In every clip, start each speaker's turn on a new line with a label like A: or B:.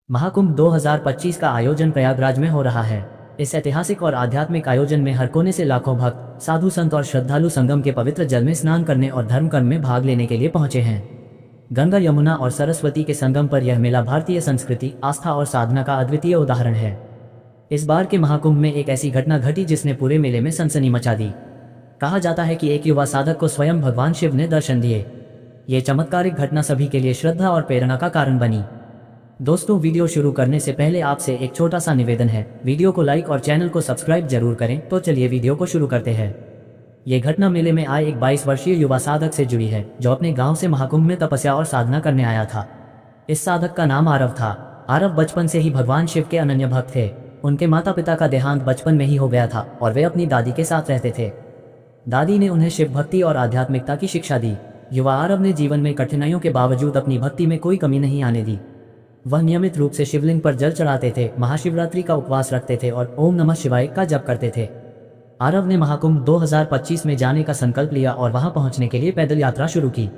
A: महाकुंभ 2025 का आयोजन प्रयागराज में हो रहा है। इस ऐतिहासिक और आध्यात्मिक आयोजन में हर कोने से लाखों भक्त, साधु संत और श्रद्धालु संगम के पवित्र जल में स्नान करने और धर्म कर्म में भाग लेने के लिए पहुंचे हैं। गंगा, यमुना और सरस्वती के संगम पर यह मेला भारतीय संस्कृति, आस्था और साधना का अद्वितीय उदाहरण है। इस बार के महाकुंभ में एक ऐसी घटना घटी जिसने पूरे मेले में सनसनी मचा दी। कहा जाता है कि एक युवा साधक को स्वयं भगवान शिव ने दर्शन दिए। ये चमत्कारिक घटना सभी के लिए श्रद्धा और प्रेरणा का कारण बनी। दोस्तों, वीडियो शुरू करने से पहले आपसे एक छोटा सा निवेदन है, वीडियो को लाइक और चैनल को सब्सक्राइब जरूर करें। तो चलिए वीडियो को शुरू करते हैं। ये घटना मेले में आए एक 22 वर्षीय युवा साधक से जुड़ी है, जो अपने गांव से महाकुंभ में तपस्या और साधना करने आया था। इस साधक का नाम आरव था। आरव बचपन से ही भगवान शिव के अनन्य भक्त थे। उनके माता पिता का देहांत बचपन में ही हो गया था और वे अपनी दादी के साथ रहते थे। दादी ने उन्हें शिव भक्ति और आध्यात्मिकता की शिक्षा दी। युवा आरव ने जीवन में कठिनाइयों के बावजूद अपनी भक्ति में कोई कमी नहीं आने दी। वह नियमित रूप से शिवलिंग पर जल चढ़ाते थे, महाशिवरात्रि का उपवास रखते थे और ओम नमः शिवाय का जप करते थे। आरव ने महाकुंभ 2025 में जाने का संकल्प लिया और वहां पहुंचने के लिए पैदल यात्रा शुरू की।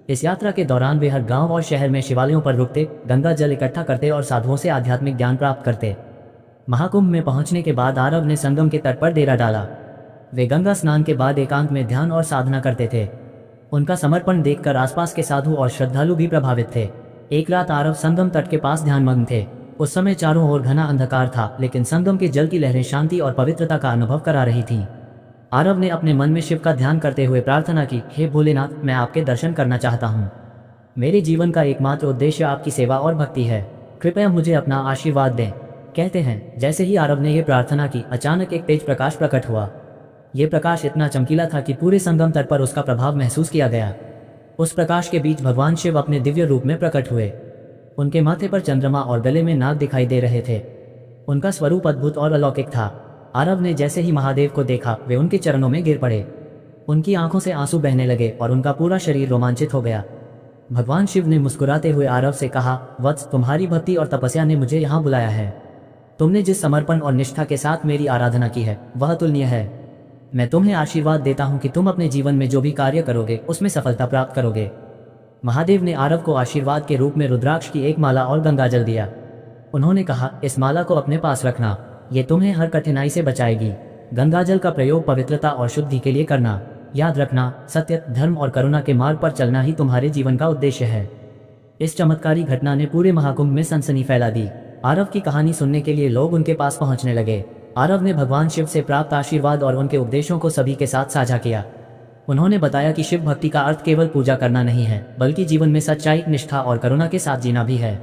A: इस यात्रा के दौरान वे हर गांव और शहर में शिवालयों पर रुकते, गंगा जल इकट्ठा करते और साधुओं से आध्यात्मिक ज्ञान प्राप्त करते। महाकुंभ में पहुंचने के बाद आरव ने संगम के तट पर डेरा डाला। वे गंगा स्नान के बाद एकांत में ध्यान और साधना करते थे। उनका समर्पण देखकर आसपास के साधु और श्रद्धालु भी प्रभावित थे। एक रात आरव संगम तट के पास ध्यानमग्न थे। उस समय चारों ओर घना अंधकार था, लेकिन संगम के जल की लहरें शांति और पवित्रता का अनुभव करा रही थीं। आरव ने अपने मन में शिव का ध्यान करते हुए प्रार्थना की, हे भोलेनाथ, मैं आपके दर्शन करना चाहता हूँ। मेरे जीवन का एकमात्र उद्देश्य आपकी सेवा और भक्ति है। कृपया मुझे अपना आशीर्वाद दें। कहते हैं, जैसे ही आरव ने यह प्रार्थना की, अचानक एक तेज प्रकाश प्रकट हुआ। ये प्रकाश इतना चमकीला था कि पूरे संगम तट पर उसका प्रभाव महसूस किया गया। उस प्रकाश के बीच भगवान शिव अपने दिव्य रूप में प्रकट हुए। उनके माथे पर चंद्रमा और गले में नाग दिखाई दे रहे थे। उनका स्वरूप अद्भुत और अलौकिक था। आरव ने जैसे ही महादेव को देखा, वे उनके चरणों में गिर पड़े। उनकी आंखों से आंसू बहने लगे और उनका पूरा शरीर रोमांचित हो गया। भगवान शिव ने मुस्कुराते हुए आरव से कहा, वत्स, तुम्हारी भक्ति और तपस्या ने मुझे यहाँ बुलाया है। तुमने जिस समर्पण और निष्ठा के साथ मेरी आराधना की है, वह अतुलनीय है। मैं तुम्हें आशीर्वाद देता हूं कि तुम अपने जीवन में जो भी कार्य करोगे, उसमें सफलता प्राप्त करोगे। महादेव ने आरव को आशीर्वाद के रूप में रुद्राक्ष की एक माला और गंगाजल दिया। उन्होंने कहा, इस माला को अपने पास रखना, ये तुम्हें हर कठिनाई से बचाएगी। गंगाजल का प्रयोग पवित्रता और शुद्धि के लिए करना। याद रखना, सत्य, धर्म और करुणा के मार्ग पर चलना ही तुम्हारे जीवन का उद्देश्य है। इस चमत्कारी घटना ने पूरे महाकुंभ में सनसनी फैला दी। आरव की कहानी सुनने के लिए लोग उनके पास पहुंचने लगे। आरव ने भगवान शिव से प्राप्त आशीर्वाद और उनके उपदेशों को सभी के साथ साझा किया। उन्होंने बताया कि शिव भक्ति का अर्थ केवल पूजा करना नहीं है, बल्कि जीवन में सच्चाई, निष्ठा और करुणा के साथ जीना भी है।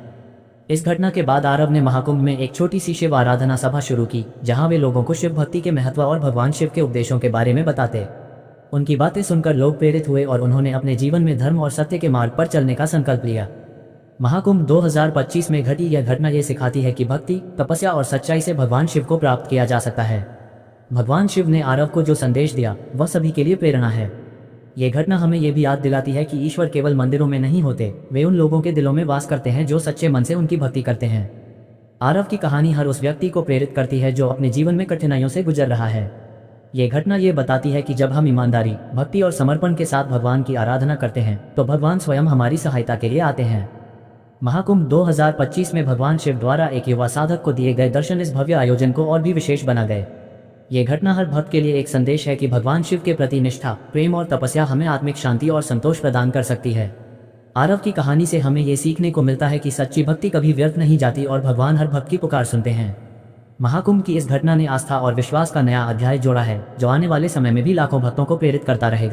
A: इस घटना के बाद आरव ने महाकुंभ में एक छोटी सी शिव आराधना सभा शुरू की, जहां वे लोगों को शिव भक्ति के महत्व और भगवान शिव के उपदेशों के बारे में बताते। उनकी बातें सुनकर लोग प्रेरित हुए और उन्होंने अपने जीवन में धर्म और सत्य के मार्ग पर चलने का संकल्प लिया। महाकुंभ 2025 में घटी यह घटना ये सिखाती है कि भक्ति, तपस्या और सच्चाई से भगवान शिव को प्राप्त किया जा सकता है। भगवान शिव ने आरव को जो संदेश दिया, वह सभी के लिए प्रेरणा है। ये घटना हमें यह भी याद दिलाती है कि ईश्वर केवल मंदिरों में नहीं होते, वे उन लोगों के दिलों में वास करते हैं जो सच्चे मन से उनकी भक्ति करते हैं। आरव की कहानी हर उस व्यक्ति को प्रेरित करती है जो अपने जीवन में कठिनाइयों से गुजर रहा है। ये घटना ये बताती है कि जब हम ईमानदारी, भक्ति और समर्पण के साथ भगवान की आराधना करते हैं, तो भगवान स्वयं हमारी सहायता के लिए आते हैं। महाकुंभ 2025 में भगवान शिव द्वारा एक युवा साधक को दिए गए दर्शन इस भव्य आयोजन को और भी विशेष बना गए। ये घटना हर भक्त के लिए एक संदेश है कि भगवान शिव के प्रति निष्ठा, प्रेम और तपस्या हमें आत्मिक शांति और संतोष प्रदान कर सकती है। आरव की कहानी से हमें ये सीखने को मिलता है कि सच्ची भक्ति कभी व्यर्थ नहीं जाती और भगवान हर भक्त की पुकार सुनते हैं। महाकुंभ की इस घटना ने आस्था और विश्वास का नया अध्याय जोड़ा है, जो आने वाले समय में भी लाखों भक्तों को प्रेरित करता रहेगा।